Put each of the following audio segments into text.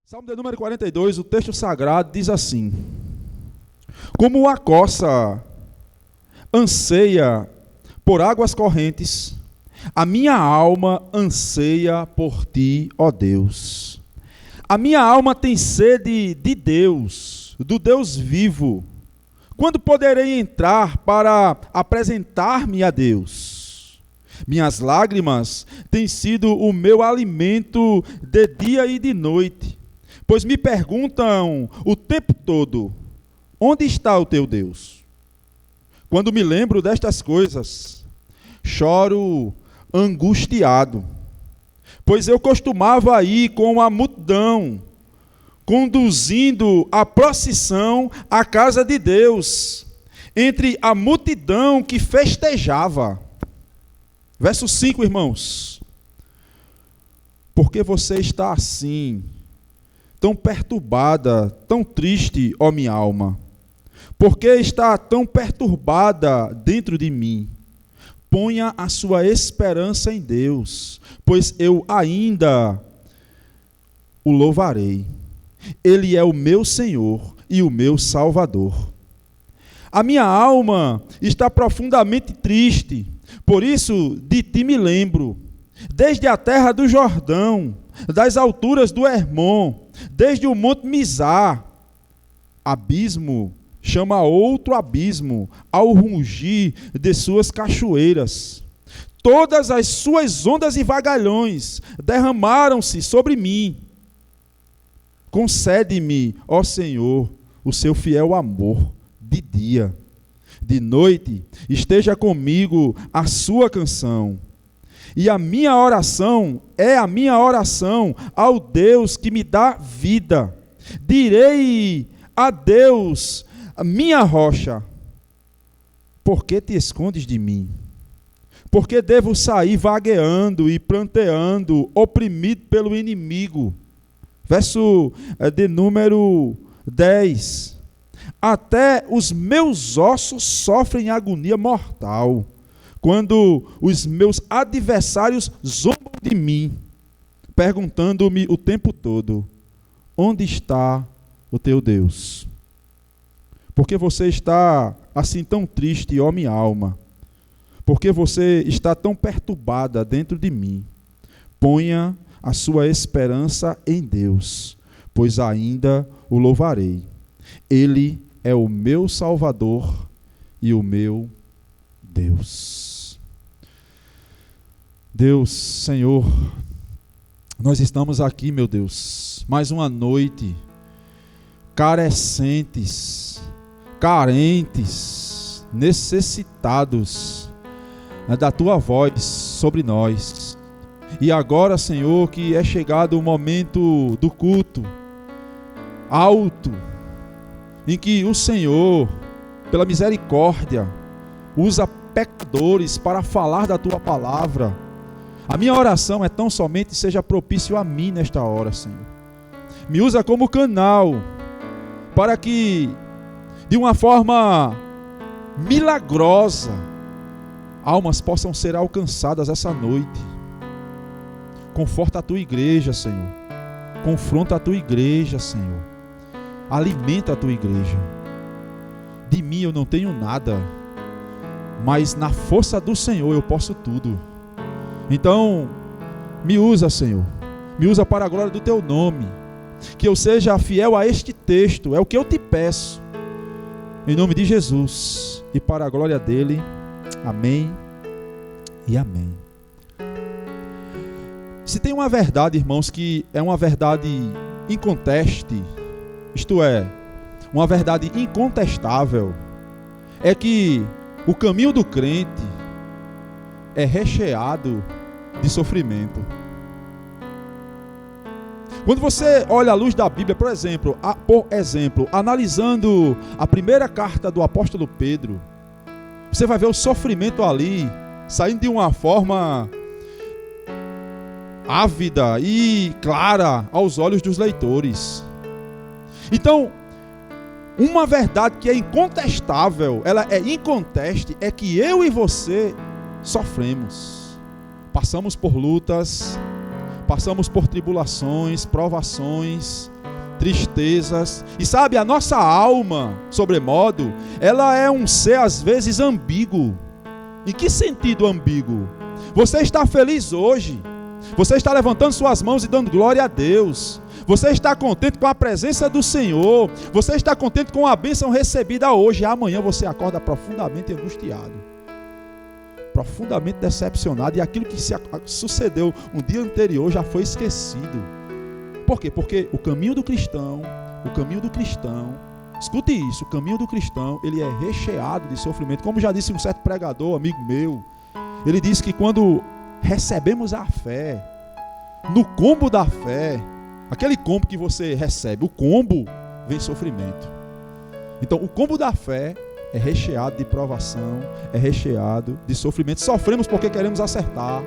Salmo de número 42, o texto sagrado diz assim: como a corça anseia por águas correntes, a minha alma anseia por ti, ó Deus. A minha alma tem sede de Deus, do Deus vivo. Quando poderei entrar para apresentar-me a Deus? Minhas lágrimas têm sido o meu alimento de dia e de noite, pois me perguntam o tempo todo: onde está o teu Deus? Quando me lembro destas coisas, choro angustiado, pois eu costumava ir com a multidão, conduzindo a procissão à casa de Deus, entre a multidão que festejava. Verso 5, irmãos. Por que você está assim, tão perturbada, tão triste, ó minha alma? Por que está tão perturbada dentro de mim? Ponha a sua esperança em Deus, pois eu ainda o louvarei. Ele é o meu Senhor e o meu Salvador. A minha alma está profundamente triste, por isso de ti me lembro. Desde a terra do Jordão, das alturas do Hermon, desde o monte Mizar, abismo chama outro abismo ao rungir de suas cachoeiras. Todas as suas ondas e vagalhões derramaram-se sobre mim. Concede-me, ó Senhor, o seu fiel amor de dia. De noite esteja comigo a sua canção. E a minha oração é a minha oração ao Deus que me dá vida. Direi a Deus, minha rocha: por que te escondes de mim? Por que devo sair vagueando e pranteando, oprimido pelo inimigo? Verso de número 10. Até os meus ossos sofrem agonia mortal, quando os meus adversários zombam de mim, perguntando-me o tempo todo: onde está o teu Deus? Porque você está assim tão triste, ó minha alma? Porque você está tão perturbada dentro de mim? Ponha a sua esperança em Deus, pois ainda o louvarei. Ele é o meu Salvador e o meu Deus. Deus, Senhor, nós estamos aqui, meu Deus, mais uma noite, carecentes, carentes, necessitados da Tua voz sobre nós. E agora, Senhor, que é chegado o momento do culto alto, em que o Senhor, pela misericórdia, usa pecadores para falar da Tua palavra. A minha oração é tão somente: seja propício a mim nesta hora, Senhor. Me usa como canal, para que, de uma forma milagrosa, almas possam ser alcançadas essa noite. Conforta a Tua igreja, Senhor. Confronta a Tua igreja, Senhor. Alimenta a Tua igreja. De mim eu não tenho nada, mas na força do Senhor eu posso tudo. Então, me usa, Senhor. Me usa para a glória do Teu nome. Que eu seja fiel a este texto. É o que eu te peço. Em nome de Jesus. E para a glória dele. Amém e amém. Se tem uma verdade, irmãos, que é uma verdade inconteste, isto é, uma verdade incontestável, é que o caminho do crente é recheado de sofrimento. Quando você olha à luz da Bíblia, por exemplo, analisando a primeira carta do apóstolo Pedro, você vai ver o sofrimento ali, saindo de uma forma ávida e clara aos olhos dos leitores. Então, uma verdade que é incontestável, ela é inconteste, é que eu e você sofremos. Passamos por lutas, passamos por tribulações, provações, tristezas. E sabe, a nossa alma, sobremodo, ela é um ser às vezes ambíguo. Em que sentido ambíguo? Você está feliz hoje, você está levantando suas mãos e dando glória a Deus, você está contente com a presença do Senhor, você está contente com a bênção recebida hoje, e amanhã você acorda profundamente angustiado, profundamente decepcionado, e aquilo que sucedeu um dia anterior já foi esquecido. Por quê? Porque o caminho do cristão, escute isso, o caminho do cristão, ele é recheado de sofrimento. Como já disse um certo pregador, amigo meu, ele disse que quando recebemos a fé, no combo da fé, aquele combo que você recebe, o combo vem sofrimento. Então o combo da fé é recheado de provação, é recheado de sofrimento. Sofremos porque queremos acertar,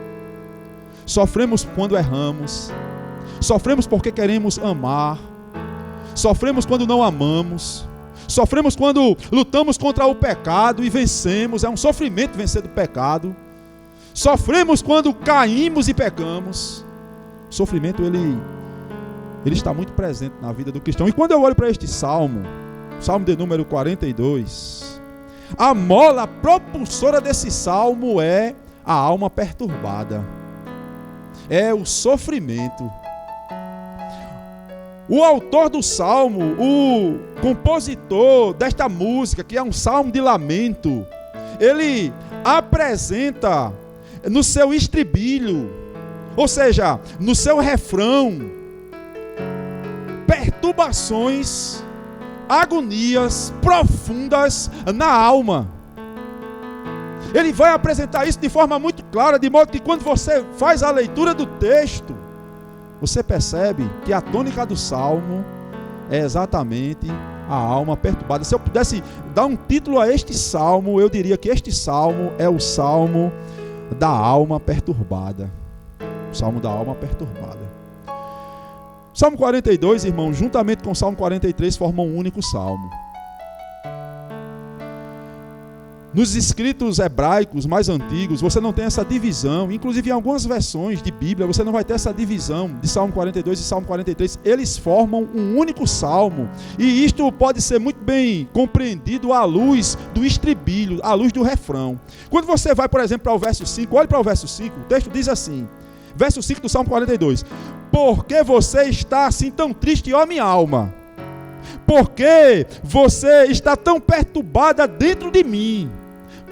sofremos quando erramos, sofremos porque queremos amar, sofremos quando não amamos, sofremos quando lutamos contra o pecado e vencemos. É um sofrimento vencer do pecado. Sofremos quando caímos e pecamos. O sofrimento ele está muito presente na vida do cristão. E quando eu olho para este salmo, salmo de número 42, a mola propulsora desse salmo é a alma perturbada, é o sofrimento. O autor do salmo, o compositor desta música, que é um salmo de lamento, ele apresenta no seu estribilho, ou seja, no seu refrão, perturbações, agonias profundas na alma. Ele vai apresentar isso de forma muito clara, de modo que quando você faz a leitura do texto, você percebe que a tônica do salmo é exatamente a alma perturbada. Se eu pudesse dar um título a este salmo, eu diria que este salmo é o salmo da alma perturbada. O salmo da alma perturbada. Salmo 42, irmão, juntamente com o Salmo 43, formam um único salmo. Nos escritos hebraicos mais antigos, você não tem essa divisão. Inclusive em algumas versões de Bíblia, você não vai ter essa divisão de Salmo 42 e Salmo 43. Eles formam um único salmo. E isto pode ser muito bem compreendido à luz do estribilho, à luz do refrão. Quando você vai, por exemplo, para o verso 5, olhe para o verso 5, o texto diz assim, verso 5 do Salmo 42. Por que você está assim tão triste, ó minha alma? Por que você está tão perturbada dentro de mim?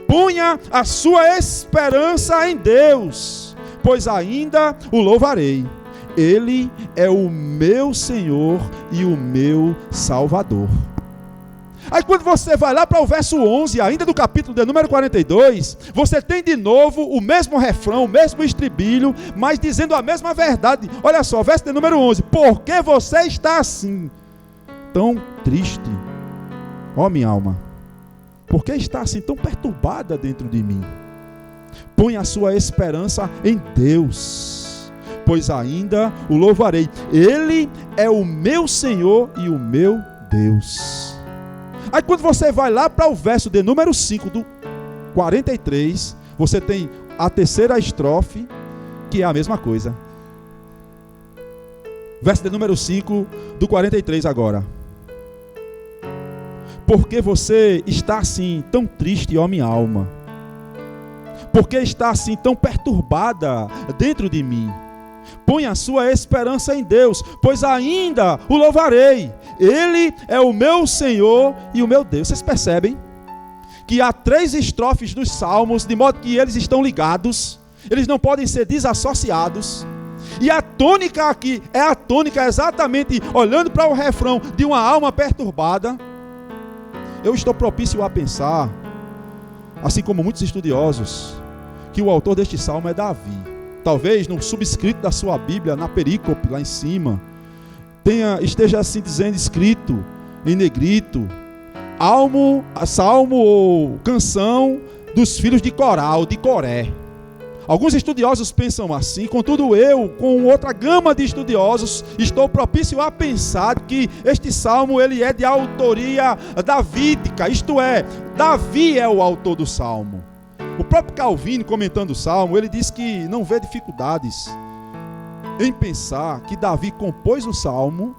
Ponha a sua esperança em Deus, pois ainda o louvarei. Ele é o meu Senhor e o meu Salvador. Aí quando você vai lá para o verso 11, ainda do capítulo de número 42, você tem de novo o mesmo refrão, o mesmo estribilho, mas dizendo a mesma verdade. Olha só, verso de número 11. Por que você está assim tão triste, ó minha alma? Por que está assim tão perturbada dentro de mim? Põe a sua esperança em Deus, pois ainda o louvarei. Ele é o meu Senhor e o meu Deus. Aí quando você vai lá para o verso de número 5 do 43, você tem a terceira estrofe, que é a mesma coisa. Verso de número 5 do 43 agora. Porque você está assim tão triste, ó minha alma? Porque está assim tão perturbada dentro de mim? Põe a sua esperança em Deus, pois ainda o louvarei. Ele é o meu Senhor e o meu Deus. Vocês percebem que há 3 estrofes dos salmos, de modo que eles estão ligados, eles não podem ser desassociados. E a tônica aqui é a tônica exatamente olhando para o refrão de uma alma perturbada. Eu estou propício a pensar, assim como muitos estudiosos, que o autor deste salmo é Davi. Talvez no subscrito da sua Bíblia, na perícope, lá em cima, esteja assim dizendo, escrito em negrito, salmo ou canção dos filhos de Coral, de Coré. Alguns estudiosos pensam assim, contudo eu, com outra gama de estudiosos, estou propício a pensar que este salmo ele é de autoria davídica, isto é, Davi é o autor do salmo. O próprio Calvino, comentando o salmo, ele diz que não vê dificuldades em pensar que Davi compôs o salmo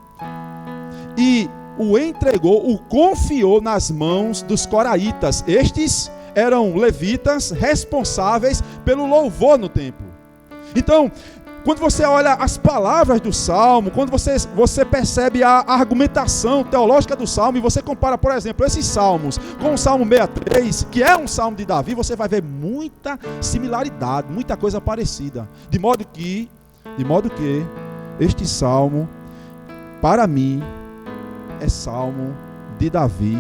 e o entregou, o confiou nas mãos dos coraitas. Estes eram levitas responsáveis pelo louvor no templo. Então, quando você olha as palavras do Salmo, quando você percebe a argumentação teológica do Salmo, e você compara, por exemplo, esses salmos com o Salmo 63, que é um salmo de Davi, você vai ver muita similaridade, muita coisa parecida. De modo que este salmo, para mim, é salmo de Davi.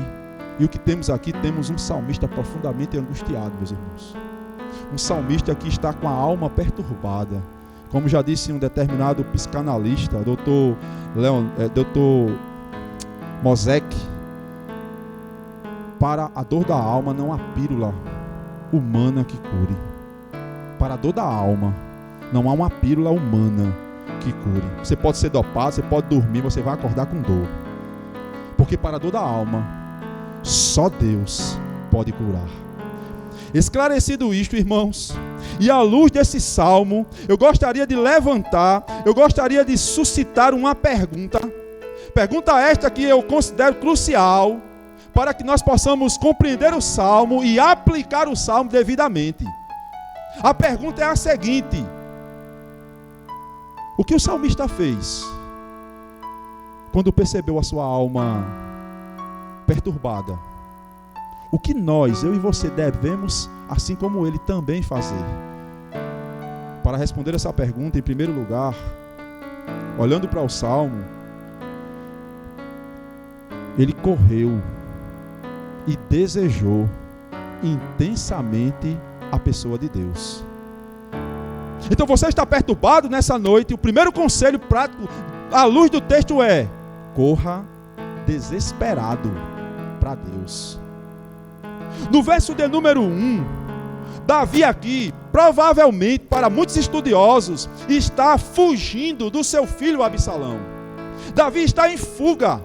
E o que temos aqui, temos um salmista profundamente angustiado, meus irmãos. Um salmista que está com a alma perturbada. Como já disse um determinado psicanalista, Dr. Mosek, para a dor da alma não há pílula humana que cure. Para a dor da alma não há uma pílula humana que cure. Você pode ser dopado, você pode dormir, você vai acordar com dor. Porque para a dor da alma, só Deus pode curar. Esclarecido isto, irmãos, e à luz desse salmo, eu gostaria de levantar, eu gostaria de suscitar uma pergunta. Pergunta esta que eu considero crucial para que nós possamos compreender o salmo e aplicar o salmo devidamente. A pergunta é a seguinte: o que o salmista fez quando percebeu a sua alma perturbada? O que nós, eu e você, devemos, assim como ele, também fazer? Para responder essa pergunta, em primeiro lugar, olhando para o salmo, ele correu e desejou intensamente a pessoa de Deus. Então você está perturbado nessa noite, o primeiro conselho prático à luz do texto é: corra desesperado para Deus. No verso de número 1, Davi aqui, provavelmente para muitos estudiosos, está fugindo do seu filho Absalão. Davi está em fuga.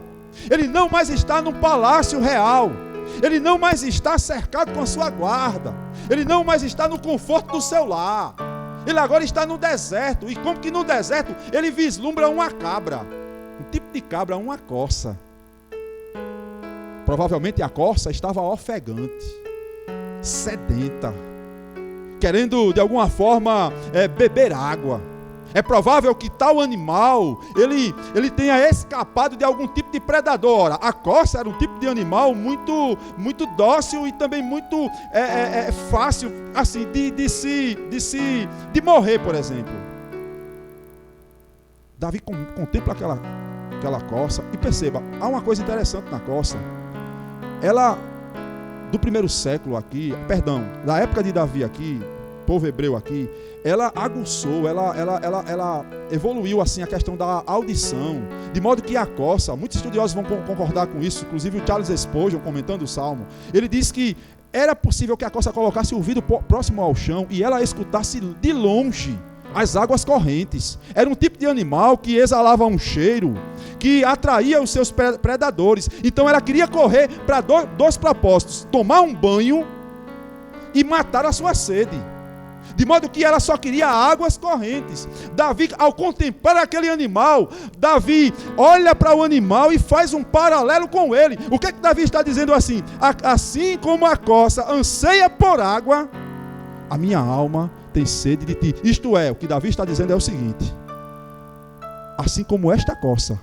Ele não mais está no palácio real. Ele não mais está cercado com a sua guarda. Ele não mais está no conforto do seu lar. Ele agora está no deserto. E como que no deserto ele vislumbra uma cabra. Um tipo de cabra, uma corça. Provavelmente a corça estava ofegante, sedenta, querendo de alguma forma beber água. É provável que tal animal ele tenha escapado de algum tipo de predador. Ora, a corça era um tipo de animal muito dócil e também muito fácil assim de morrer, por exemplo. Davi contempla aquela corça e perceba, há uma coisa interessante na corça. Ela, do primeiro século aqui, da época de Davi aqui, povo hebreu aqui, ela aguçou, ela evoluiu assim a questão da audição, de modo que a corça, muitos estudiosos vão concordar com isso, inclusive o Charles Spurgeon, comentando o Salmo, ele diz que era possível que a corça colocasse o ouvido próximo ao chão e ela escutasse de longe as águas correntes. Era um tipo de animal que exalava um cheiro que atraía os seus predadores. Então ela queria correr para dois propósitos: tomar um banho e matar a sua sede. De modo que ela só queria águas correntes. Davi, ao contemplar aquele animal, Davi olha para o animal e faz um paralelo com ele. O que Davi está dizendo assim? Assim como a corça anseia por água, a minha alma tem sede de ti. Isto é, o que Davi está dizendo é o seguinte: assim como esta corça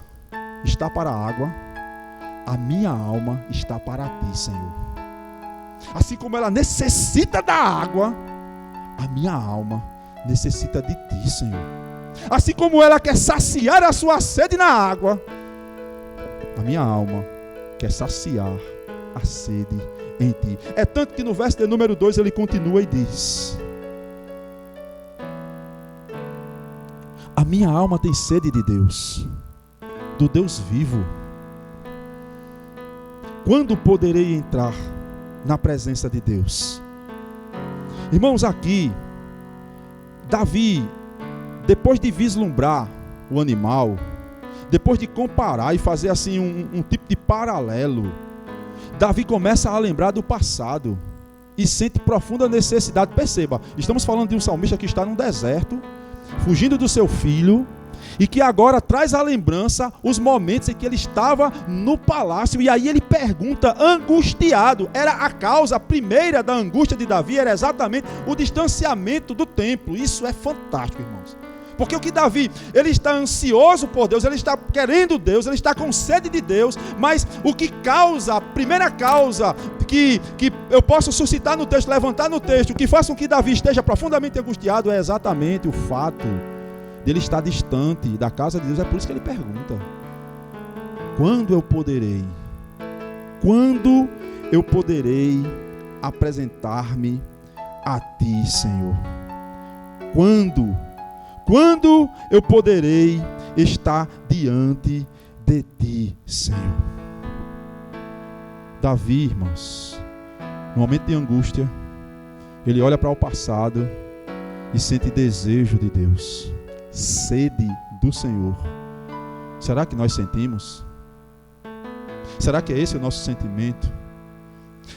está para a água, a minha alma está para ti, Senhor. Assim como ela necessita da água, a minha alma necessita de ti, Senhor. Assim como ela quer saciar a sua sede na água, a minha alma quer saciar a sede em ti. É tanto que no verso de número 2 ele continua e diz: a minha alma tem sede de Deus, do Deus vivo. Quando poderei entrar na presença de Deus? Irmãos, aqui, Davi, depois de vislumbrar o animal, depois de comparar e fazer assim um tipo de paralelo, Davi começa a lembrar do passado e sente profunda necessidade. Perceba, estamos falando de um salmista que está num deserto, fugindo do seu filho, e que agora traz à lembrança os momentos em que ele estava no palácio. E aí ele pergunta, angustiado. Era a causa primeira da angústia de Davi, era exatamente o distanciamento do templo. Isso é fantástico, irmãos. Porque o que Davi, ele está ansioso por Deus, ele está querendo Deus, ele está com sede de Deus, mas o que causa, a primeira causa que eu posso suscitar no texto, levantar no texto, que faça com que Davi esteja profundamente angustiado, é exatamente o fato de ele estar distante da casa de Deus. É por isso que ele pergunta: quando eu poderei apresentar-me a ti, Senhor? Quando eu poderei estar diante de ti, Senhor? Davi, irmãos, no momento de angústia, ele olha para o passado e sente desejo de Deus, sede do Senhor. Será que nós sentimos? Será que é esse o nosso sentimento?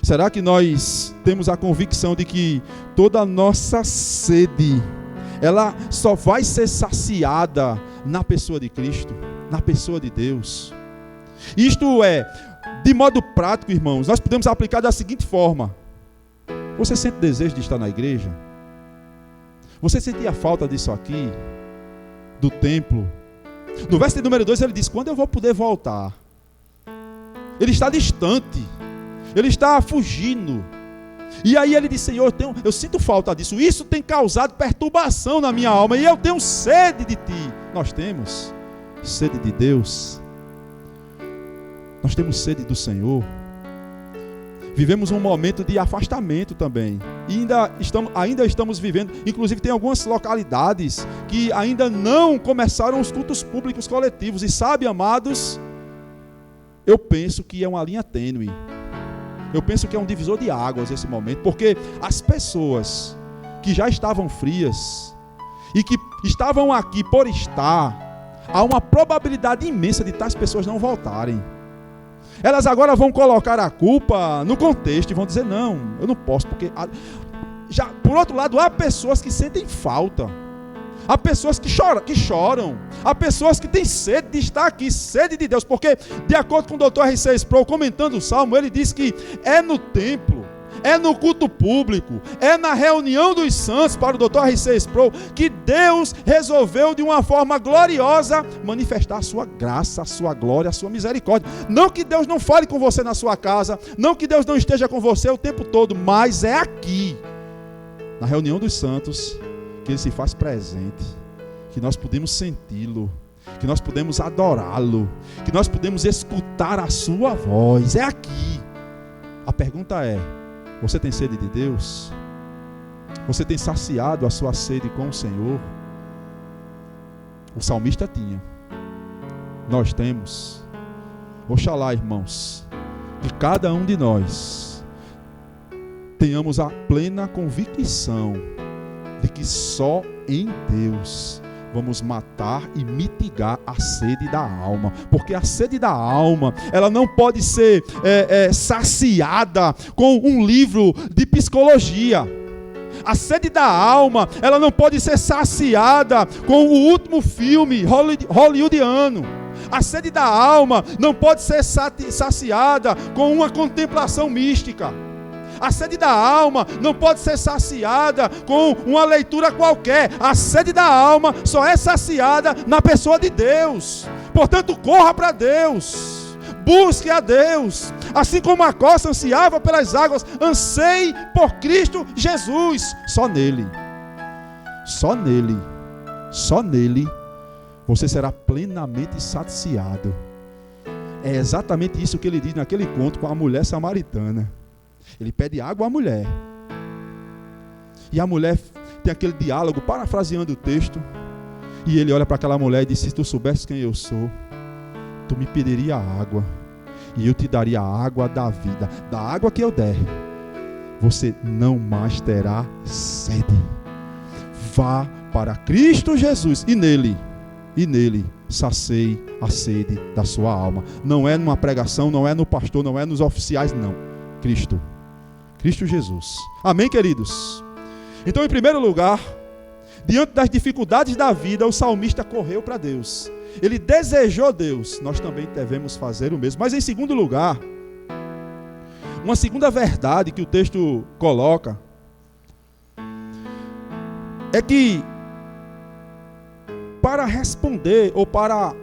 Será que nós temos a convicção de que toda a nossa sede, ela só vai ser saciada na pessoa de Cristo, na pessoa de Deus? Isto é, de modo prático, irmãos, nós podemos aplicar da seguinte forma: você sente desejo de estar na igreja? Você sentia falta disso aqui? Do templo? No verso de número 2 ele diz: quando eu vou poder voltar? Ele está distante, ele está fugindo. E aí ele diz: Senhor, eu sinto falta disso, isso tem causado perturbação na minha alma, e eu tenho sede de ti. Nós temos sede de Deus, nós temos sede do Senhor. Vivemos um momento de afastamento também, e ainda estamos vivendo, inclusive tem algumas localidades que ainda não começaram os cultos públicos coletivos, e sabe, amados, eu penso que é uma linha tênue. Eu penso que é um divisor de águas esse momento, porque as pessoas que já estavam frias e que estavam aqui por estar, há uma probabilidade imensa de tais pessoas não voltarem. Elas agora vão colocar a culpa no contexto e vão dizer: não, eu não posso, porque já, por outro lado, há pessoas que sentem falta, há pessoas que choram, há pessoas que têm sede de estar aqui, sede de Deus, porque de acordo com o Dr. R.C. Sproul, comentando o Salmo, ele diz que é no templo, é no culto público, é na reunião dos santos, para o Dr. R.C. Sproul, que Deus resolveu de uma forma gloriosa manifestar a sua graça, a sua glória, a sua misericórdia. Não que Deus não fale com você na sua casa, não que Deus não esteja com você o tempo todo, mas é aqui, na reunião dos santos, que Ele se faz presente, que nós podemos senti-lo, que nós podemos adorá-lo, que nós podemos escutar a sua voz. É aqui. A pergunta é: você tem sede de Deus? Você tem saciado a sua sede com o Senhor? O salmista tinha. Nós temos. Oxalá, irmãos, que cada um de nós tenhamos a plena convicção de que só em Deus vamos matar e mitigar a sede da alma, porque a sede da alma, ela não pode ser saciada com um livro de psicologia. A sede da alma, ela não pode ser saciada com o último filme hollywoodiano. A sede da alma não pode ser saciada com uma contemplação mística. A sede da alma não pode ser saciada com uma leitura qualquer. A sede da alma só é saciada na pessoa de Deus. Portanto, corra para Deus, busque a Deus. Assim como a costa ansiava pelas águas, anseie por Cristo Jesus. Só nele, só nele, só nele você será plenamente saciado. É exatamente isso que ele diz naquele conto com a mulher samaritana. Ele pede água à mulher, e a mulher tem aquele diálogo, parafraseando o texto, e ele olha para aquela mulher e diz: se tu soubesse quem eu sou, tu me pediria água, e eu te daria a água da vida. Da água que eu der, você não mais terá sede. Vá para Cristo Jesus, e nele sacie a sede da sua alma. Não é numa pregação, não é no pastor, não é nos oficiais, não. Cristo Jesus. Amém, queridos? Então, em primeiro lugar, Diante das dificuldades da vida, o salmista correu para Deus. Ele desejou Deus. Nós também devemos fazer o mesmo. Mas em segundo lugar, uma segunda verdade que o texto coloca é que para responder ou para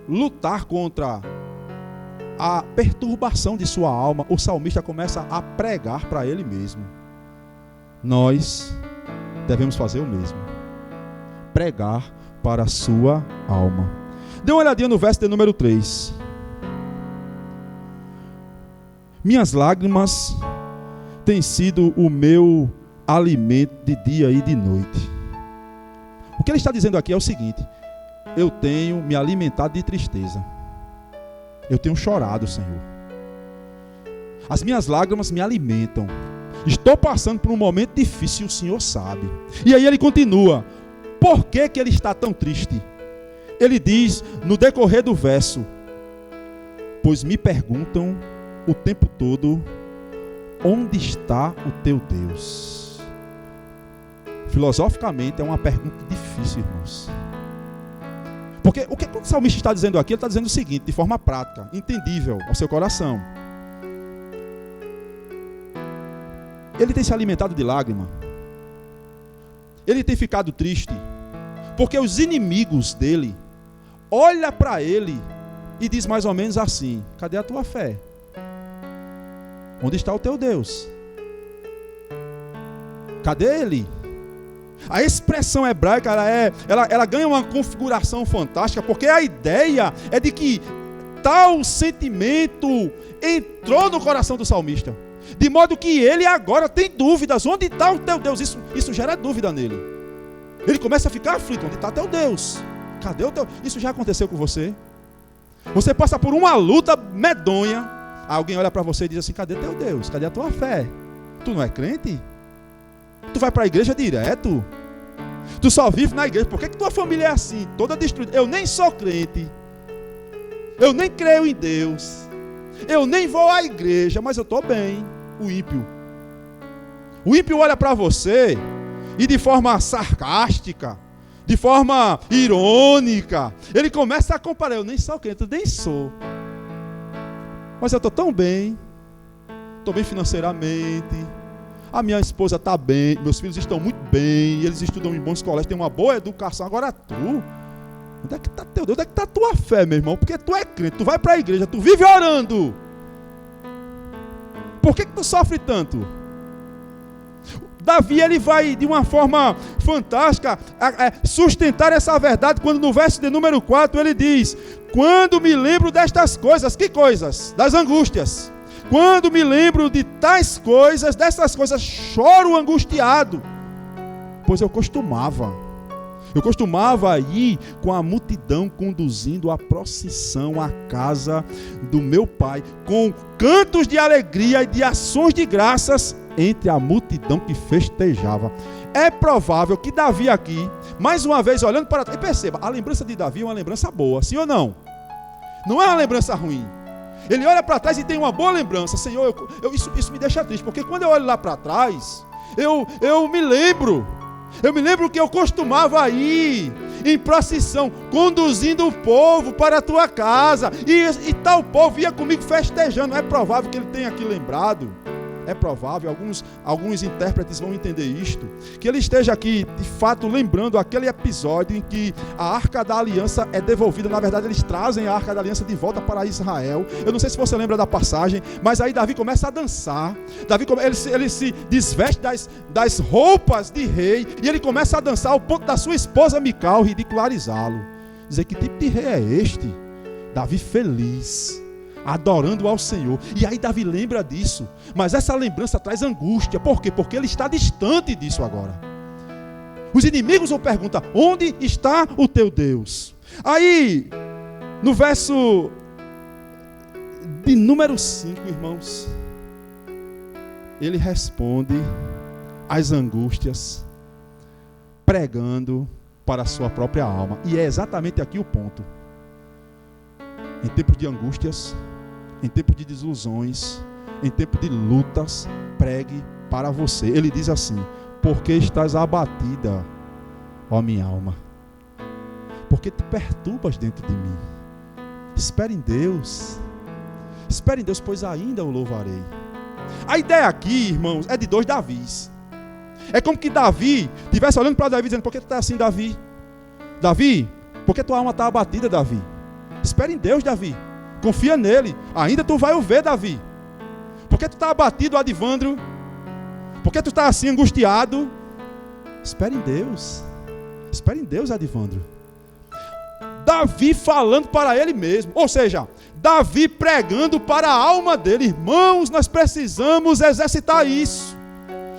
lutar contra a perturbação de sua alma, o salmista começa a pregar para ele mesmo. Nós devemos fazer o mesmo. Pregar para a sua alma. Dê uma olhadinha no verso de número 3. Minhas lágrimas têm sido o meu alimento de dia e de noite. O que ele está dizendo aqui é o seguinte: eu tenho me alimentado de tristeza. Eu tenho chorado, Senhor. As minhas lágrimas me alimentam. Estou passando por um momento difícil, o Senhor sabe. E aí ele continua. Por que que ele está tão triste? Ele diz no decorrer do verso: pois me perguntam o tempo todo, onde está o teu Deus? Filosoficamente é uma pergunta difícil, irmãos. Porque o que o salmista está dizendo aqui? Ele está dizendo o seguinte, de forma prática, entendível ao seu coração. Ele tem se alimentado de lágrima. Ele tem ficado triste. Porque os inimigos dele olham para ele e diz mais ou menos assim: cadê a tua fé? Onde está o teu Deus? Cadê ele? A expressão hebraica ela ganha uma configuração fantástica, porque a ideia é de que tal sentimento entrou no coração do salmista, de modo que ele agora tem dúvidas. Onde está o teu Deus? Isso gera dúvida nele. Ele começa a ficar aflito. Onde está teu Deus? Cadê o teu? Isso já aconteceu com você? Você passa por uma luta medonha, alguém olha para você e diz assim: cadê teu Deus? Cadê a tua fé? Tu não é crente? Tu vai para a igreja direto? Tu só vive na igreja? Por que tua família é assim? Toda destruída. Eu nem sou crente. Eu nem creio em Deus. Eu nem vou à igreja, mas eu estou bem. O ímpio. O ímpio olha para você e de forma sarcástica, de forma irônica, ele começa a comparar. Eu nem sou crente, eu nem sou. Mas eu estou tão bem. Estou bem financeiramente. A minha esposa está bem, meus filhos estão muito bem, eles estudam em bons colégios, têm uma boa educação. Agora tu, onde é que está teu Deus? Onde é que está a tua fé, meu irmão? Porque tu é crente, tu vai para a igreja, tu vive orando. Por que tu sofre tanto? Davi, ele vai de uma forma fantástica sustentar essa verdade, quando no verso de número 4 ele diz: quando me lembro destas coisas. Que coisas? Das angústias. Quando me lembro de tais coisas, dessas coisas, choro angustiado. Pois eu costumava ir com a multidão conduzindo a procissão à casa do meu pai, com cantos de alegria e de ações de graças entre a multidão que festejava. É provável que Davi aqui, mais uma vez olhando para trás, e perceba, a lembrança de Davi é uma lembrança boa, sim ou não? Não é uma lembrança ruim. Ele olha para trás e tem uma boa lembrança. Senhor, isso me deixa triste, porque quando eu olho lá para trás, eu me lembro que eu costumava ir em procissão, conduzindo o povo para a tua casa, e tal povo ia comigo festejando. É provável que ele tenha aqui lembrado, é provável, alguns intérpretes vão entender isto, que ele esteja aqui de fato lembrando aquele episódio em que a Arca da Aliança é devolvida. Na verdade, eles trazem a Arca da Aliança de volta para Israel. Eu não sei se você lembra da passagem, mas aí Davi começa a dançar. Ele se desveste das roupas de rei, e ele começa a dançar ao ponto da sua esposa Mical ridicularizá-lo, dizer: que tipo de rei é este? Davi feliz, adorando ao Senhor. E aí Davi lembra disso, mas essa lembrança traz angústia. Por quê? Porque ele está distante disso agora. Os inimigos vão perguntar: onde está o teu Deus? Aí, no verso de número 5, irmãos, ele responde às angústias, pregando para a sua própria alma. E é exatamente aqui o ponto. Em tempos de angústias, em tempos de desilusões, em tempos de lutas, pregue para você. Ele diz assim: porque estás abatida, ó minha alma, porque te perturbas dentro de mim. Espere em Deus, pois ainda o louvarei. A ideia aqui, irmãos, é de dois Davis. É como que Davi estivesse olhando para Davi dizendo: por que tu está assim, Davi? Davi, por que tua alma está abatida, Davi? Espere em Deus, Davi. Confia nele. Ainda tu vai o ver, Davi. Por que tu está abatido, Adivandro? Por que tu está assim, angustiado? Espere em Deus. Espere em Deus, Adivandro. Davi falando para ele mesmo. Ou seja, Davi pregando para a alma dele. Irmãos, nós precisamos exercitar isso.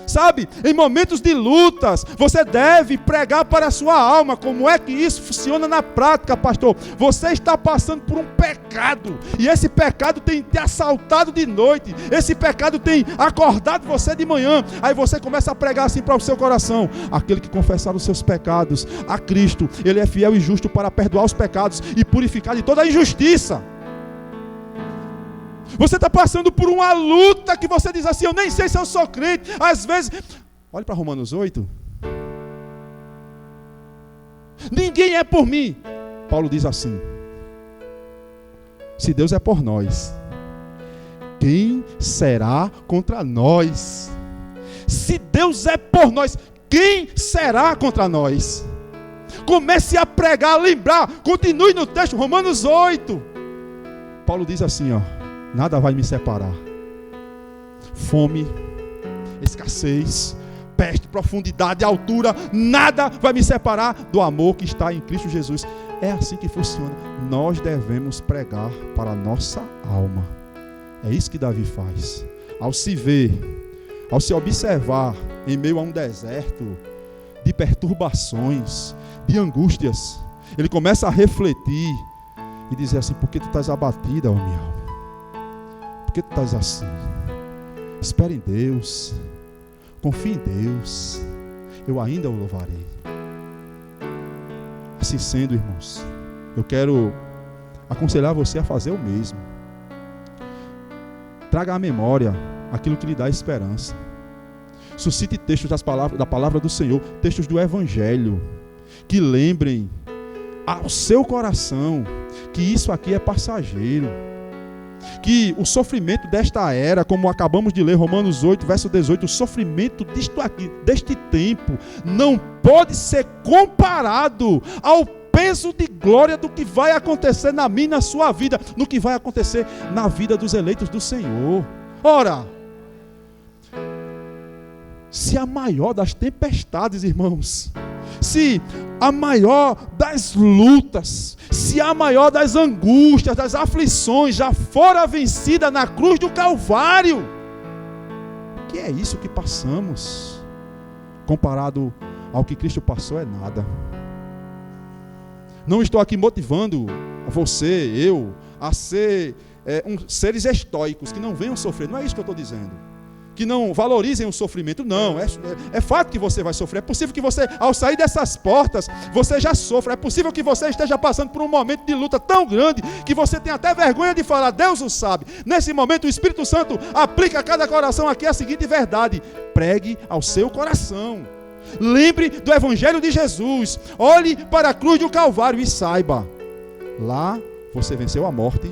Sabe, em momentos de lutas, você deve pregar para a sua alma. Como é que isso funciona na prática, pastor? Você está passando por um pecado, e esse pecado tem te assaltado de noite, esse pecado tem acordado você de manhã. Aí você começa a pregar assim para o seu coração: aquele que confessar os seus pecados a Cristo, Ele é fiel e justo para perdoar os pecados e purificar de toda a injustiça. Você está passando por uma luta que você diz assim: eu nem sei se eu sou crente. Às vezes, olhe para Romanos 8. Ninguém é por mim. Paulo diz assim: se Deus é por nós, quem será contra nós? Se Deus é por nós, quem será contra nós? Comece a pregar, a lembrar. Continue no texto, Romanos 8. Paulo diz assim, ó: nada vai me separar. Fome, escassez, peste, profundidade, altura, nada vai me separar do amor que está em Cristo Jesus. É assim que funciona. Nós devemos pregar para a nossa alma. É isso que Davi faz. Ao se ver, ao se observar em meio a um deserto de perturbações, de angústias, ele começa a refletir e dizer assim: por que tu estás abatida, ó minha alma? Por que tu estás assim? Espere em Deus, confie em Deus, eu ainda o louvarei. Assim sendo, irmãos, eu quero aconselhar você a fazer o mesmo. Traga à memória aquilo que lhe dá esperança. Suscite textos da palavra do Senhor, textos do Evangelho, que lembrem ao seu coração que isso aqui é passageiro, que o sofrimento desta era, como acabamos de ler, Romanos 8, verso 18, o sofrimento disto aqui, deste tempo, não pode ser comparado ao peso de glória do que vai acontecer na minha e na sua vida, no que vai acontecer na vida dos eleitos do Senhor. Ora, se a maior das tempestades, irmãos, se a maior das lutas, se a maior das angústias, das aflições já fora vencida na cruz do Calvário, o que é isso que passamos? Comparado ao que Cristo passou, é nada. Não estou aqui motivando você, eu, a ser seres estoicos, que não venham sofrer. Não é isso que eu estou dizendo. Que não valorizem o sofrimento. Não, é fato que você vai sofrer. É possível que você, ao sair dessas portas, você já sofra. É possível que você esteja passando por um momento de luta tão grande que você tem até vergonha de falar. Deus o sabe. Nesse momento o Espírito Santo aplica a cada coração aqui a seguinte verdade: pregue ao seu coração. Lembre do Evangelho de Jesus. Olhe para a cruz do Calvário e saiba: lá você venceu a morte,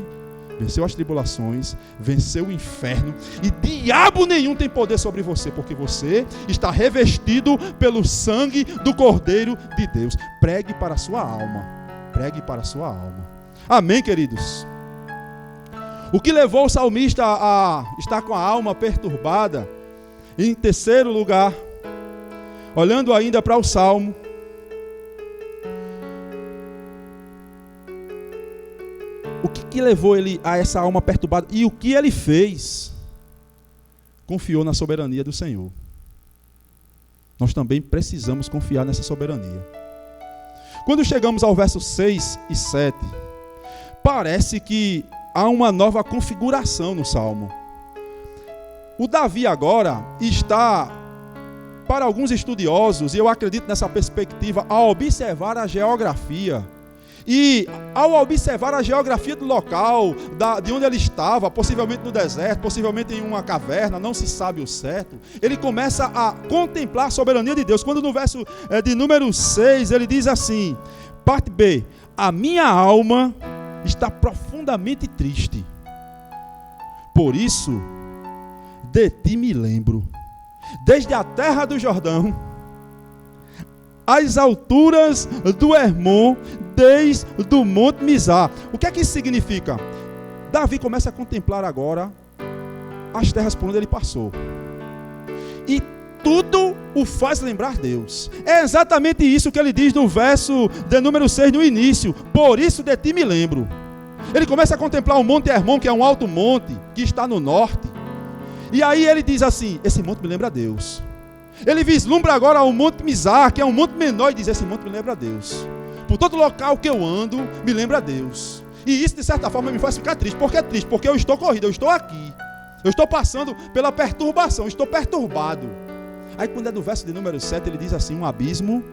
venceu as tribulações, venceu o inferno, e diabo nenhum tem poder sobre você, porque você está revestido pelo sangue do Cordeiro de Deus. Pregue para a sua alma. Pregue para a sua alma. Amém, queridos? O que levou o salmista a estar com a alma perturbada? Em terceiro lugar, olhando ainda para o Salmo, o que levou ele a essa alma perturbada e o que ele fez? Confiou na soberania do Senhor. Nós também precisamos confiar nessa soberania. Quando chegamos ao verso 6 e 7, parece que há uma nova configuração no Salmo. O Davi agora está, para alguns estudiosos, e eu acredito nessa perspectiva, a observar a geografia, E ao observar a geografia do local, de onde ele estava, possivelmente no deserto, possivelmente em uma caverna, não se sabe o certo, ele começa a contemplar a soberania de Deus. Quando no verso de número 6, ele diz assim, parte B, a minha alma está profundamente triste, por isso de ti me lembro, desde a terra do Jordão, as alturas do Hermon, desde o monte Mizar. O que é que isso significa? Davi começa a contemplar agora as terras por onde ele passou. E tudo o faz lembrar Deus. É exatamente isso que ele diz no verso de número 6 no início. Por isso de ti me lembro. Ele começa a contemplar o monte Hermon, que é um alto monte, que está no norte. E aí ele diz assim, esse monte me lembra Deus. Ele vislumbra agora o monte Mizar, que é um monte menor, e diz, esse monte me lembra Deus. Por todo local que eu ando, me lembra Deus. E isso, de certa forma, me faz ficar triste. Por que é triste? Porque eu estou corrido, eu estou aqui. Eu estou passando pela perturbação, estou perturbado. Aí quando é do verso de número 7, ele diz assim, um abismo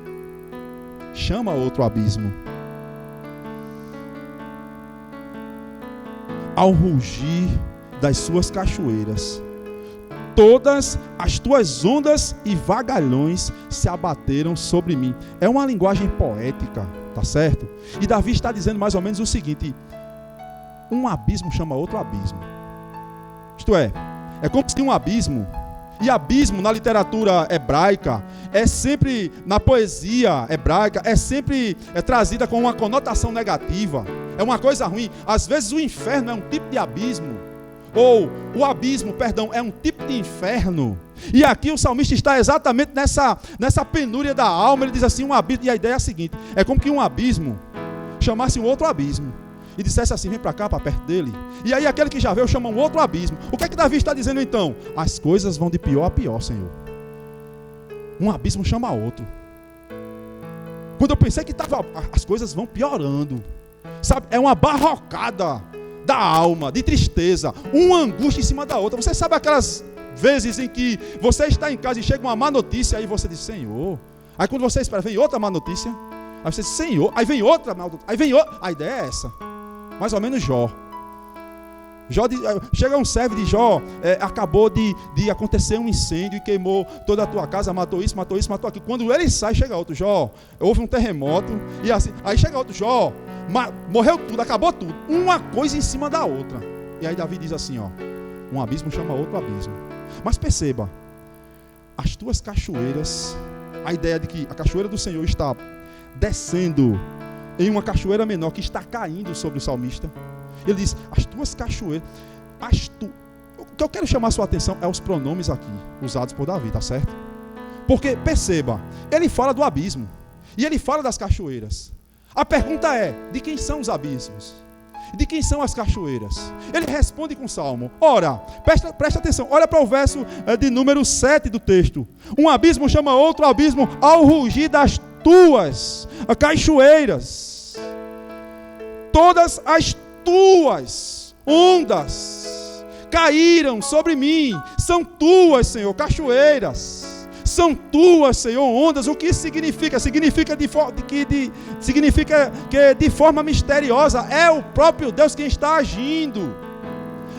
chama outro abismo. Ao rugir das suas cachoeiras, todas as tuas ondas e vagalhões se abateram sobre mim. É uma linguagem poética, tá certo? E Davi está dizendo mais ou menos o seguinte, um abismo chama outro abismo. Isto é como se um abismo, e abismo na literatura hebraica, é sempre, na poesia hebraica, é sempre trazida com uma conotação negativa, é uma coisa ruim. Às vezes o inferno é um tipo de abismo, ou o abismo, perdão, é um tipo de inferno. E aqui o salmista está exatamente nessa penúria da alma. Ele diz assim, um abismo, e a ideia é a seguinte, é como que um abismo chamasse um outro abismo e dissesse assim, vem para cá, para perto dele. E aí aquele que já veio chama um outro abismo. O que é que Davi está dizendo então? As coisas vão de pior a pior, Senhor. Um abismo chama outro. Quando eu pensei que as coisas vão piorando, sabe, é uma barrocada da alma, de tristeza, uma angústia em cima da outra. Você sabe aquelas vezes em que você está em casa e chega uma má notícia, aí você diz, Senhor. Aí quando você espera, vem outra má notícia, aí você diz, Senhor. Aí vem outra má notícia, aí vem outra. A ideia é essa, mais ou menos Jó. Chega um servo de Jó, acabou de acontecer um incêndio e queimou toda a tua casa, matou isso, matou aquilo. Quando ele sai, chega outro, Jó, houve um terremoto, e assim, aí chega outro, Jó, morreu tudo, acabou tudo, uma coisa em cima da outra. E aí Davi diz assim, um abismo chama outro abismo. Mas perceba, as tuas cachoeiras, a ideia de que a cachoeira do Senhor está descendo em uma cachoeira menor que está caindo sobre o salmista. Ele diz, as tuas cachoeiras, o que eu quero chamar a sua atenção é os pronomes aqui, usados por Davi, tá certo? Porque, perceba, ele fala do abismo, e ele fala das cachoeiras. A pergunta é, de quem são os abismos? De quem são as cachoeiras? Ele responde com salmo. Ora, presta atenção, olha para o verso de número 7 do texto. Um abismo chama outro abismo ao rugir das tuas cachoeiras. Todas as tuas ondas caíram sobre mim. São tuas, Senhor, cachoeiras. São tuas, Senhor, ondas. O que isso significa? Significa que de forma misteriosa é o próprio Deus quem está agindo.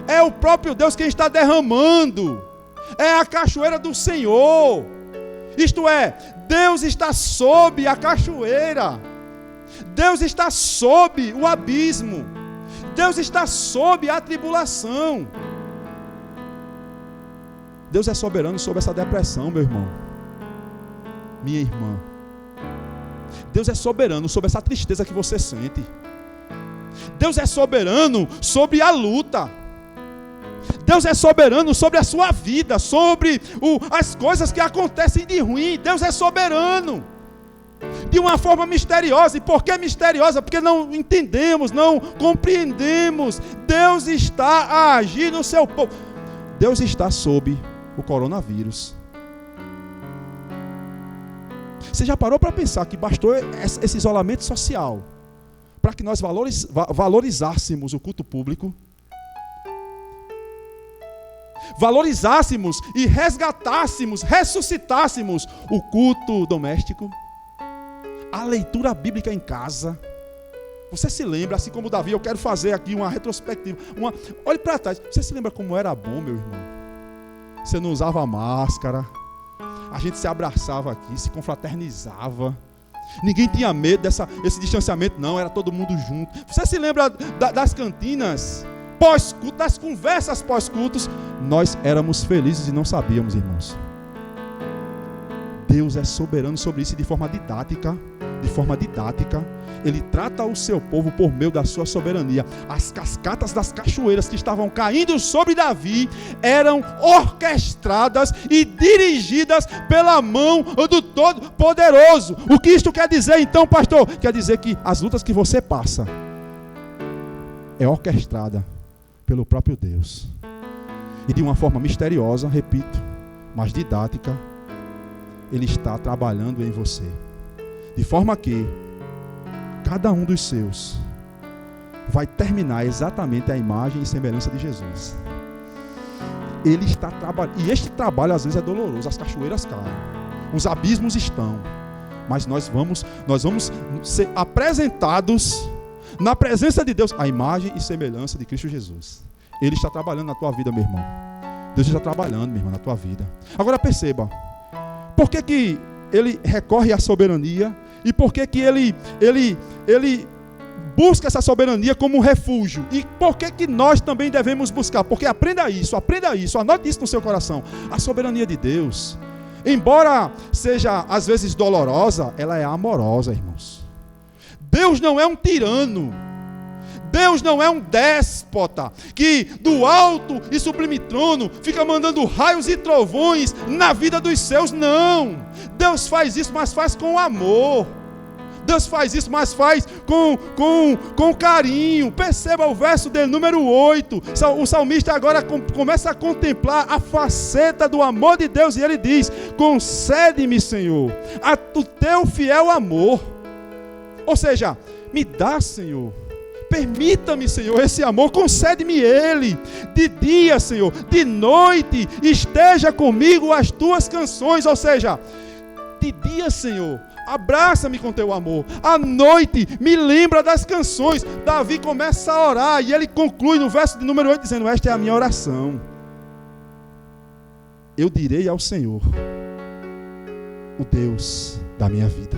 É o próprio Deus quem está derramando. É a cachoeira do Senhor. Isto é, Deus está sob a cachoeira. Deus está sob o abismo. Deus está sob a tribulação. Deus é soberano sobre essa depressão, meu irmão, minha irmã. Deus é soberano sobre essa tristeza que você sente. Deus é soberano sobre a luta. Deus é soberano sobre a sua vida, sobre as coisas que acontecem de ruim. Deus é soberano de uma forma misteriosa. E por que misteriosa? Porque não entendemos, não compreendemos. Deus está a agir no seu povo. Deus está sob o coronavírus. Você já parou para pensar que bastou esse isolamento social para que nós valorizássemos o culto público? Valorizássemos e resgatássemos, ressuscitássemos o culto doméstico, a leitura bíblica em casa, Você se lembra, assim como Davi, eu quero fazer aqui uma retrospectiva. Olhe para trás. Você se lembra como era bom, meu irmão? Você não usava máscara. A gente se abraçava aqui, se confraternizava. Ninguém tinha medo desse distanciamento, não. Era todo mundo junto. Você se lembra das cantinas? Pós-culto, das conversas pós-cultos? Nós éramos felizes e não sabíamos, irmãos. Deus é soberano sobre isso de forma didática. Ele trata o seu povo por meio da sua soberania. As cascatas das cachoeiras que estavam caindo sobre Davi eram orquestradas e dirigidas pela mão do Todo-Poderoso. O que isto quer dizer então, pastor? Quer dizer que as lutas que você passa é orquestrada pelo próprio Deus. E de uma forma misteriosa, repito, mas didática, Ele está trabalhando em você. De forma que cada um dos seus vai terminar exatamente a imagem e semelhança de Jesus. Ele está trabalhando. E este trabalho às vezes é doloroso. As cachoeiras caem. Os abismos estão. Mas nós vamos ser apresentados na presença de Deus, a imagem e semelhança de Cristo Jesus. Ele está trabalhando na tua vida, meu irmão. Deus está trabalhando, meu irmão, na tua vida. Agora perceba. Por que ele recorre à soberania? E por que ele busca essa soberania como um refúgio? E por que nós também devemos buscar? Porque aprenda isso, anote isso no seu coração. A soberania de Deus, embora seja às vezes dolorosa, ela é amorosa, irmãos. Deus não é um tirano. Deus não é um déspota que do alto e sublime trono fica mandando raios e trovões na vida dos seus. Não. Deus faz isso, mas faz com amor. Deus faz isso, mas faz com carinho. Perceba o verso de número 8. O salmista agora começa a contemplar a faceta do amor de Deus. E ele diz: concede-me, Senhor, o teu fiel amor. Ou seja, me dá, Senhor. Permita-me, Senhor, esse amor, concede-me ele. De dia, Senhor, de noite, esteja comigo as tuas canções. Ou seja, de dia, Senhor, abraça-me com teu amor. À noite, me lembra das canções. Davi começa a orar e ele conclui no verso de número 8 dizendo: esta é a minha oração. Eu direi ao Senhor, o Deus da minha vida.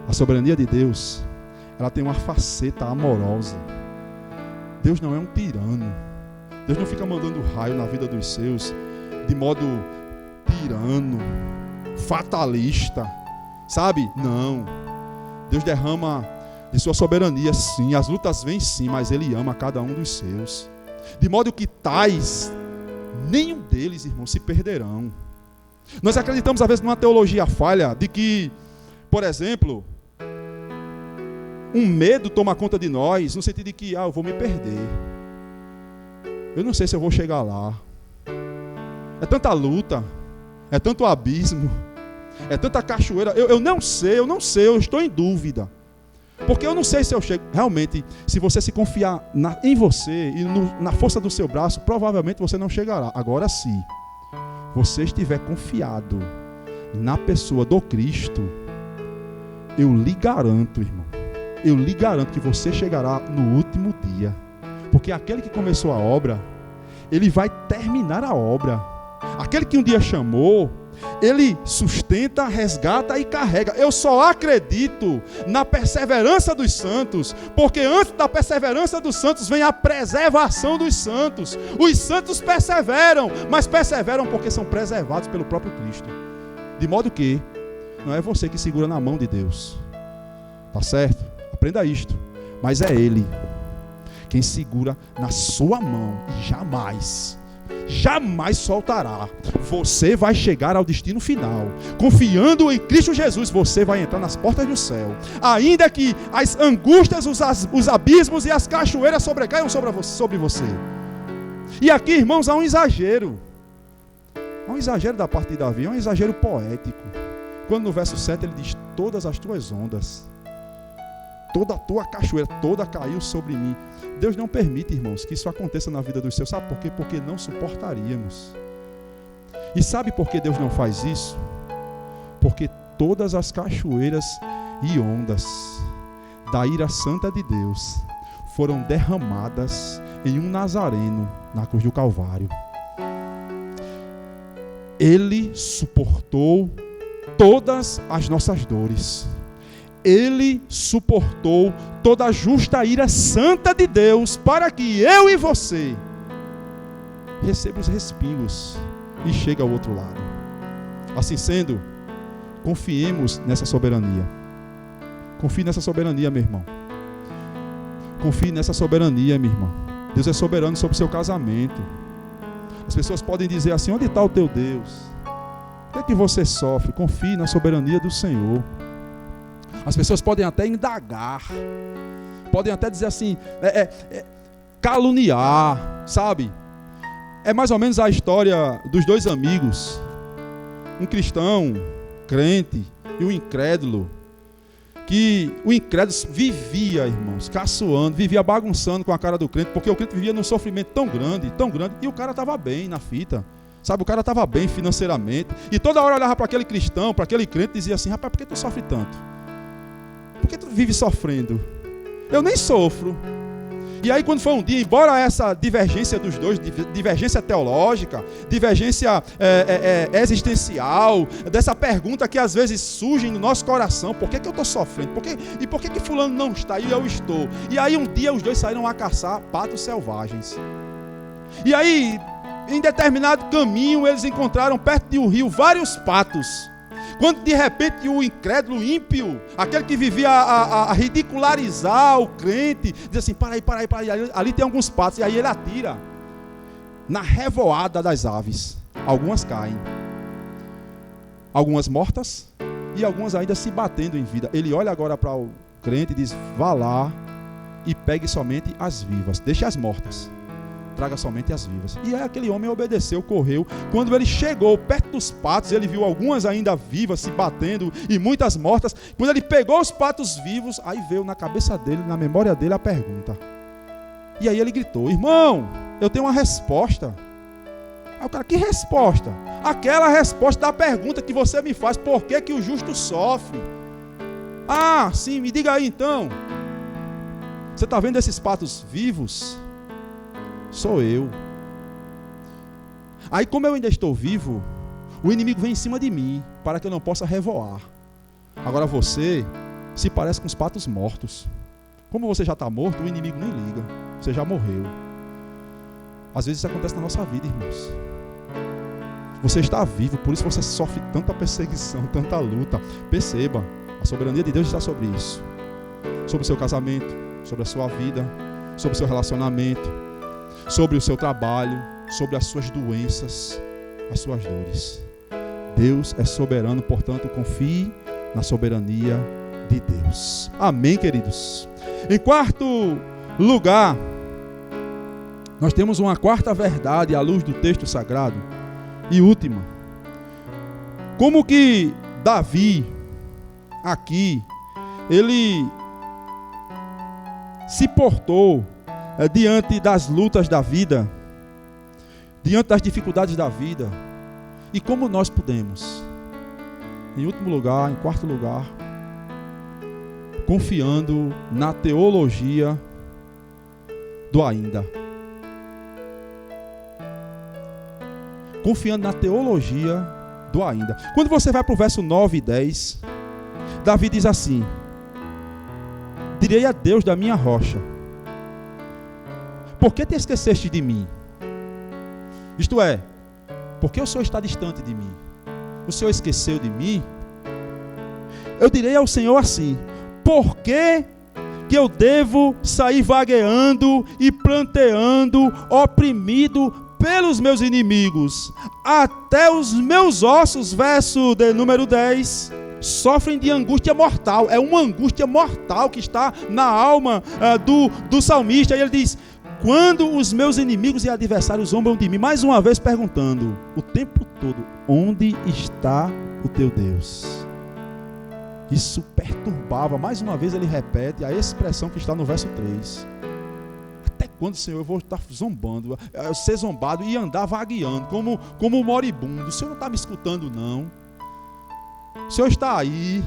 A soberania de Deus, ela tem uma faceta amorosa. Deus não é um tirano. Deus não fica mandando raio na vida dos seus de modo tirano, fatalista, sabe? Não. Deus derrama de sua soberania, sim. As lutas vêm, sim, mas Ele ama cada um dos seus. De modo que tais, nenhum deles, irmãos, se perderão. Nós acreditamos, às vezes, numa teologia falha de que, por exemplo, um medo toma conta de nós, no sentido de que, eu vou me perder. Eu não sei se eu vou chegar lá. É tanta luta, é tanto abismo, é tanta cachoeira. Eu não sei, eu estou em dúvida. Porque eu não sei se eu chego. Realmente, se você se confiar em você e na força do seu braço, provavelmente você não chegará. Agora, se você estiver confiado na pessoa do Cristo, eu lhe garanto, irmão. Eu lhe garanto que você chegará no último dia. Porque aquele que começou a obra, ele vai terminar a obra. Aquele que um dia chamou, ele sustenta, resgata e carrega. Eu só acredito na perseverança dos santos, porque antes da perseverança dos santos vem a preservação dos santos. Os santos perseveram, mas perseveram porque são preservados pelo próprio Cristo. De modo que não é você que segura na mão de Deus. Tá certo? Aprenda isto. Mas é Ele quem segura na sua mão e jamais soltará. Você vai chegar ao destino final. Confiando em Cristo Jesus, você vai entrar nas portas do céu. Ainda que as angústias, os abismos e as cachoeiras sobrecaiam sobre você. E aqui, irmãos, há um exagero. Há um exagero da parte de Davi, é um exagero poético. Quando no verso 7 ele diz: todas as tuas ondas, toda a tua cachoeira, toda caiu sobre mim. Deus não permite, irmãos, que isso aconteça na vida dos seus. Sabe por quê? Porque não suportaríamos. E sabe por que Deus não faz isso? Porque todas as cachoeiras e ondas da ira santa de Deus foram derramadas em um nazareno na cruz do Calvário. Ele suportou todas as nossas dores. Ele suportou toda a justa ira santa de Deus para que eu e você receba os respingos e chegue ao outro lado. Assim sendo, confiemos nessa soberania. Confie nessa soberania, meu irmão. Confie nessa soberania, minha irmã. Deus é soberano sobre o seu casamento. As pessoas podem dizer assim: onde está o teu Deus? Por que você sofre? Confie na soberania do Senhor. As pessoas podem até indagar, podem até dizer assim, caluniar, sabe? É mais ou menos a história dos dois amigos, um cristão, crente, e um incrédulo, que o incrédulo vivia, irmãos, caçoando, vivia bagunçando com a cara do crente, porque o crente vivia num sofrimento tão grande, e o cara estava bem na fita, sabe? O cara estava bem financeiramente, e toda hora olhava para aquele cristão, para aquele crente, e dizia assim: rapaz, por que tu sofre tanto? Por que tu vive sofrendo? Eu nem sofro. E aí, quando foi um dia, embora essa divergência dos dois, divergência teológica, divergência existencial, dessa pergunta que às vezes surge no nosso coração: por que eu estou sofrendo? E por que fulano não está e eu estou? E aí um dia os dois saíram a caçar patos selvagens. E aí, em determinado caminho, eles encontraram perto de um rio vários patos. Quando de repente o incrédulo, ímpio, aquele que vivia a ridicularizar o crente, diz assim: para aí, ali tem alguns patos. E aí ele atira na revoada das aves. Algumas caem, algumas mortas e algumas ainda se batendo em vida. Ele olha agora para o crente e diz: vá lá e pegue somente as vivas, deixe as mortas, traga somente as vivas. E aí aquele homem obedeceu, correu. Quando ele chegou perto dos patos, ele viu algumas ainda vivas se batendo e muitas mortas. Quando ele pegou os patos vivos, aí veio na cabeça dele, na memória dele, a pergunta. E aí ele gritou: irmão, eu tenho uma resposta. Aí o cara: que resposta? Aquela resposta da pergunta que você me faz: por que que o justo sofre? Ah, sim, me diga aí então. Você está vendo esses patos vivos? Sou eu. Aí, como eu ainda estou vivo, o inimigo vem em cima de mim para que eu não possa revoar. Agora você se parece com os patos mortos. Como você já está morto, o inimigo nem liga. Você já morreu. Às vezes isso acontece na nossa vida, irmãos. Você está vivo, por isso você sofre tanta perseguição, tanta luta. Perceba, a soberania de Deus está sobre isso. Sobre o seu casamento, sobre a sua vida, sobre o seu relacionamento, sobre o seu trabalho, sobre as suas doenças, as suas dores. Deus é soberano, portanto, confie na soberania de Deus. Amém, queridos? Em quarto lugar, nós temos uma quarta verdade à luz do texto sagrado. E última, como que Davi, aqui, ele se portou diante das lutas da vida, diante das dificuldades da vida, e como nós podemos, em último lugar, em quarto lugar, confiando na teologia do ainda. Confiando na teologia do ainda. Quando você vai para o verso 9 e 10, Davi diz assim: direi a Deus da minha rocha: por que te esqueceste de mim? Isto é, por que o Senhor está distante de mim? O Senhor esqueceu de mim? Eu direi ao Senhor assim: por que eu devo sair vagueando e pranteando, oprimido pelos meus inimigos? Até os meus ossos, verso de número 10, sofrem de angústia mortal. É uma angústia mortal que está na alma do salmista. E ele diz: quando os meus inimigos e adversários zombam de mim, mais uma vez perguntando o tempo todo: onde está o teu Deus? Isso perturbava. Mais uma vez ele repete a expressão que está no verso 3. Até quando, Senhor, eu vou estar zombando, ser zombado e andar vagueando como um moribundo? O Senhor não está me escutando, não. O Senhor está aí.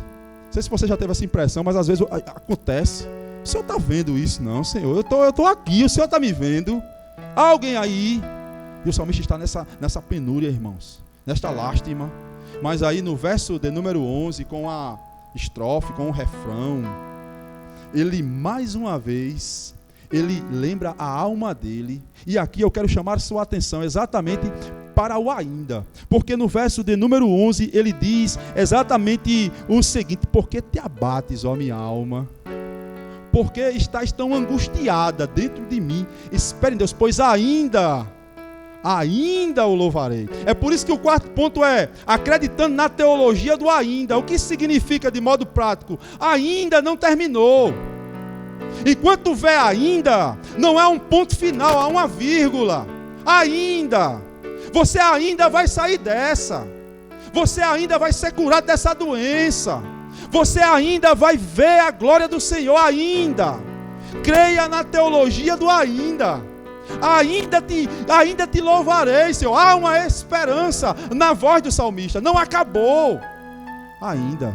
Não sei se você já teve essa impressão, mas às vezes acontece. O Senhor está vendo isso? Não, Senhor. Eu tô aqui, o Senhor está me vendo. Há alguém aí? E o salmista está nessa penúria, irmãos. Nesta lástima. Mas aí no verso de número 11, com a estrofe, com o refrão, ele mais uma vez, ele lembra a alma dele. E aqui eu quero chamar sua atenção exatamente para o ainda. Porque no verso de número 11, ele diz exatamente o seguinte: por que te abates, ó minha alma? Por que estás tão angustiada dentro de mim? Espere em Deus, pois ainda o louvarei. É por isso que o quarto ponto é acreditando na teologia do ainda. O que significa de modo prático? Ainda não terminou. Enquanto houver ainda, não é um ponto final, há uma vírgula. Ainda. Você ainda vai sair dessa. Você ainda vai ser curado dessa doença. Você ainda vai ver a glória do Senhor ainda. Creia na teologia do ainda. Ainda te louvarei, Senhor. Há uma esperança na voz do salmista. Não acabou. Ainda.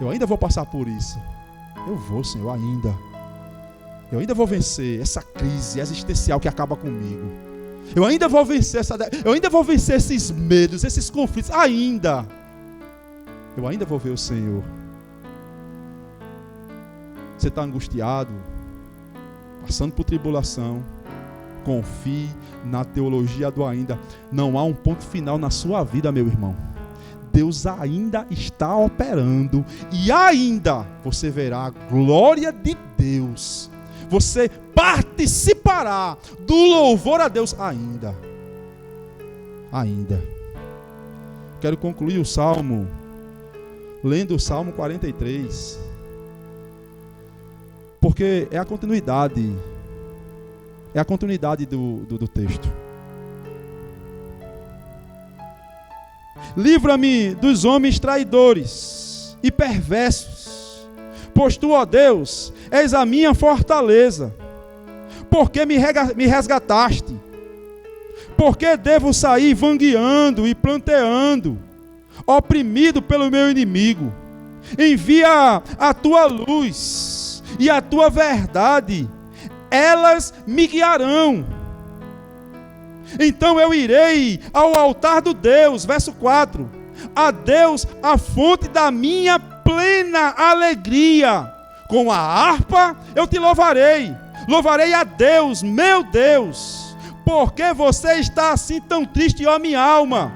Eu ainda vou passar por isso. Eu vou, Senhor, ainda. Eu ainda vou vencer essa crise existencial que acaba comigo. Eu ainda vou vencer esses medos, esses conflitos. Ainda. Eu ainda vou ver o Senhor. Você está angustiado, passando por tribulação, confie na teologia do ainda. Não há um ponto final na sua vida, meu irmão. Deus ainda está operando e ainda você verá a glória de Deus. Você participará do louvor a Deus ainda. Quero concluir o Salmo lendo o Salmo 43, porque é a continuidade do texto. Livra-me dos homens traidores e perversos, pois tu, ó Deus, és a minha fortaleza. Porque me resgataste? Porque devo sair vangueando e planteando, oprimido pelo meu inimigo? Envia a tua luz e a tua verdade, elas me guiarão. Então eu irei ao altar do Deus, verso 4, a Deus a fonte da minha plena alegria, com a harpa eu te louvarei a Deus, meu Deus. Porque você está assim tão triste, ó minha alma?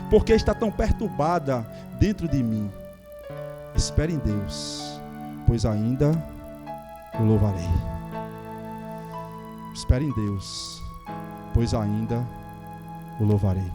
Porque está tão perturbada dentro de mim? Espere em Deus, pois ainda o louvarei. Espere em Deus, pois ainda o louvarei.